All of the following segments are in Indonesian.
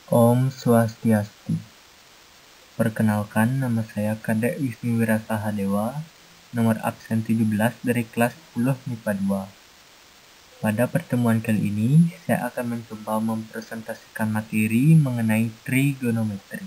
Om Swastiastu. Perkenalkan, nama saya Kadek Wisnu Wirasahadewa, nomor absen 17 dari kelas 10 MIPA 2. Pada pertemuan kali ini, saya akan mencoba mempresentasikan materi mengenai trigonometri.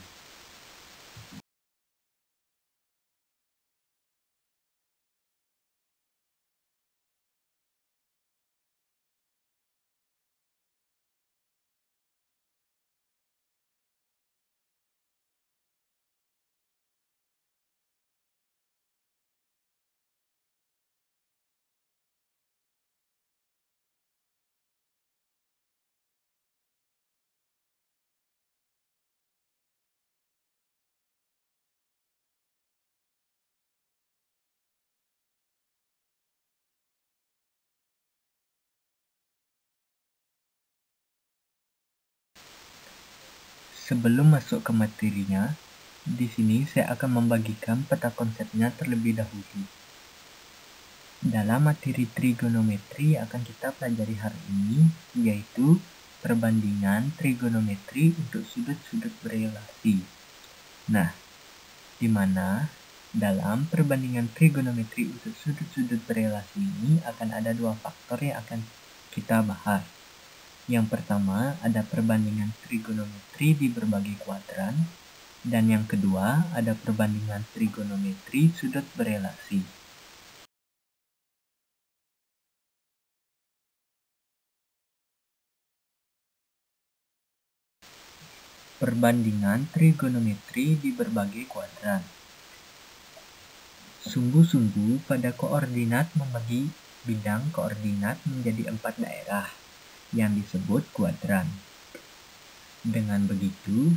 Sebelum masuk ke materinya, di sini saya akan membagikan peta konsepnya terlebih dahulu. Dalam materi trigonometri akan kita pelajari hari ini, yaitu perbandingan trigonometri untuk sudut-sudut berelasi. Nah, di mana dalam perbandingan trigonometri untuk sudut-sudut berelasi ini akan ada dua faktor yang akan kita bahas. Yang pertama ada perbandingan trigonometri di berbagai kuadran, dan yang kedua ada perbandingan trigonometri sudut berelasi. Perbandingan trigonometri di berbagai kuadran. Sungguh-sungguh pada koordinat membagi bidang koordinat menjadi 4 daerah yang disebut kuadran. Dengan begitu,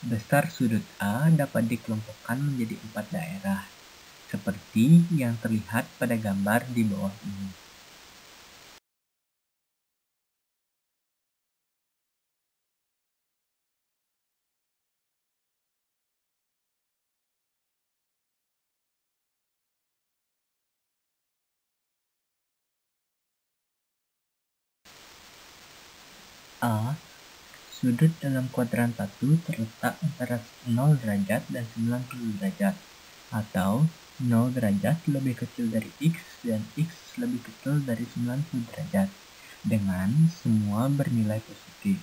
besar sudut A dapat dikelompokkan menjadi 4 daerah, seperti yang terlihat pada gambar di bawah ini. A. Sudut dalam kuadran 1 terletak antara 0 derajat dan 90 derajat, atau 0 derajat lebih kecil dari X dan X lebih kecil dari 90 derajat, dengan semua bernilai positif.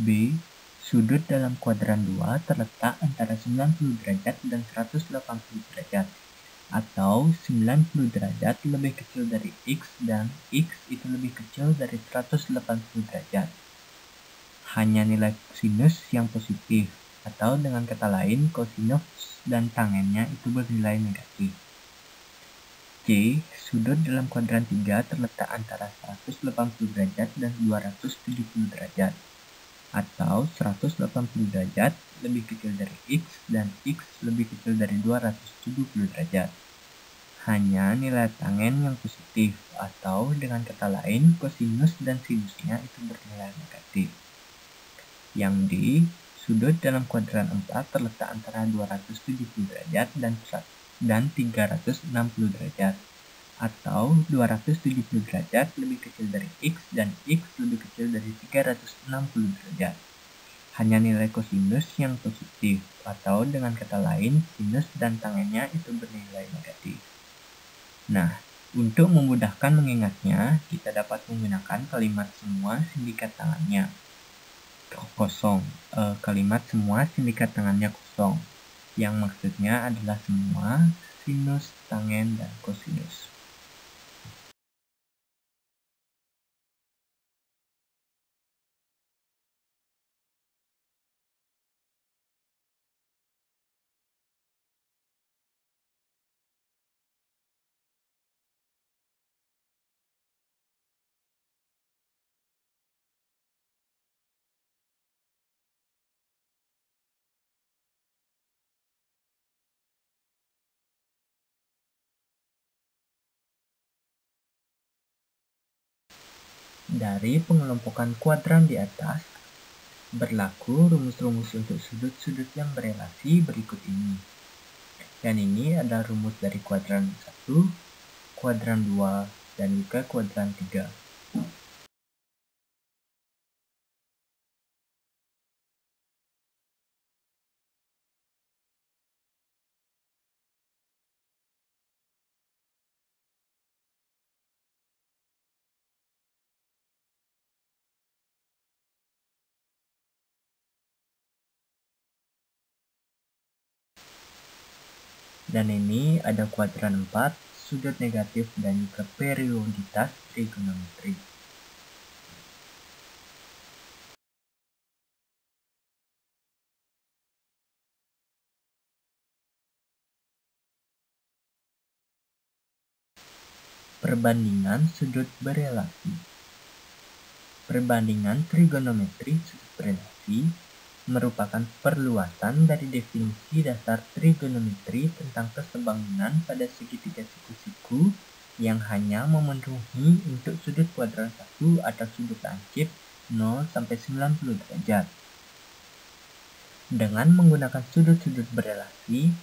B. Sudut dalam kuadran 2 terletak antara 90 derajat dan 180 derajat, atau 90 derajat lebih kecil dari X dan X itu lebih kecil dari 180 derajat. Hanya nilai sinus yang positif, atau dengan kata lain kosinus dan tangennya itu bernilai negatif. C. Sudut dalam kuadran 3 terletak antara 180 derajat dan 270 derajat, atau 180 derajat lebih kecil dari X dan X lebih kecil dari 270 derajat. Hanya nilai tangen yang positif, atau dengan kata lain kosinus dan sinusnya itu bernilai negatif. Yang D. Sudut dalam kuadran 4 terletak antara 270 derajat dan 360 derajat, atau 270 derajat lebih kecil dari X dan X lebih kecil dari 360 derajat. Hanya nilai kosinus yang positif, atau dengan kata lain sinus dan tangennya itu bernilai negatif. Nah, untuk memudahkan mengingatnya, kita dapat menggunakan kalimat semua sindikat tangannya kosong. Kalimat semua sindikat tangannya kosong, yang maksudnya adalah semua sinus, tangen, dan kosinus. Dari pengelompokan kuadran di atas, berlaku rumus-rumus untuk sudut-sudut yang berelasi berikut ini. Dan ini adalah rumus dari kuadran 1, kuadran 2, dan juga kuadran 3. Dan ini ada kuadran 4, sudut negatif dan juga perioditas trigonometri. Perbandingan sudut berelasi. Perbandingan trigonometri sudut berelasi merupakan perluasan dari definisi dasar trigonometri tentang kesebangunan pada segitiga siku-siku yang hanya memenuhi untuk sudut kuadran 1 atau sudut lancip 0 sampai 90 derajat. Dengan menggunakan sudut-sudut berelasi,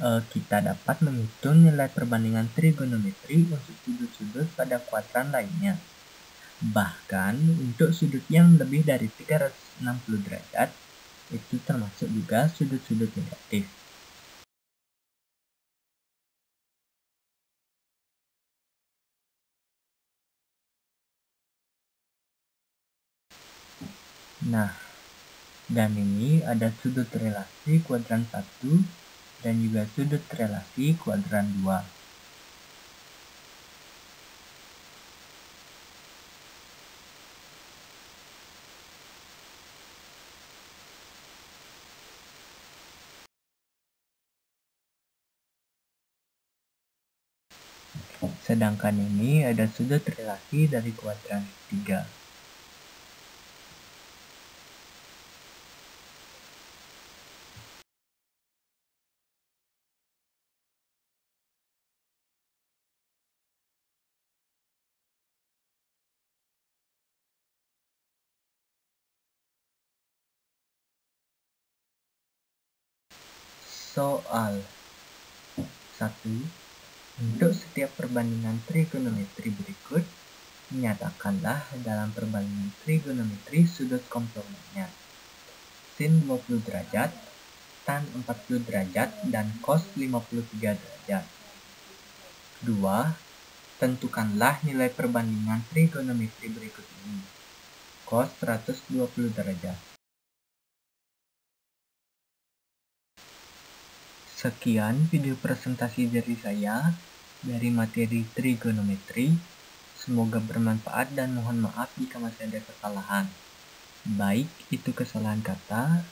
kita dapat menghitung nilai perbandingan trigonometri untuk sudut-sudut pada kuadran lainnya. Bahkan untuk sudut yang lebih dari 360 derajat, itu termasuk juga sudut-sudut negatif. Nah, dan ini ada sudut relasi kuadran 1 dan juga sudut relasi kuadran 2. Sedangkan ini ada sudut relasi dari kuadran 3. Soal 1. Untuk setiap perbandingan trigonometri berikut, nyatakanlah dalam perbandingan trigonometri sudut komplementnya. Sin 20 derajat, tan 40 derajat, dan cos 53 derajat. 2. Tentukanlah nilai perbandingan trigonometri berikut ini. Cos 120 derajat. Sekian video presentasi dari saya dari materi trigonometri. Semoga bermanfaat dan mohon maaf jika masih ada kesalahan. Baik itu kesalahan kata,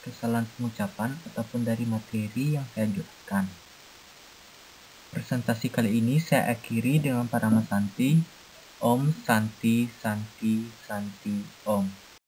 kesalahan pengucapan, ataupun dari materi yang saya jelaskan. Presentasi kali ini saya akhiri dengan Parama Santi. Om Santi Santi Santi Om.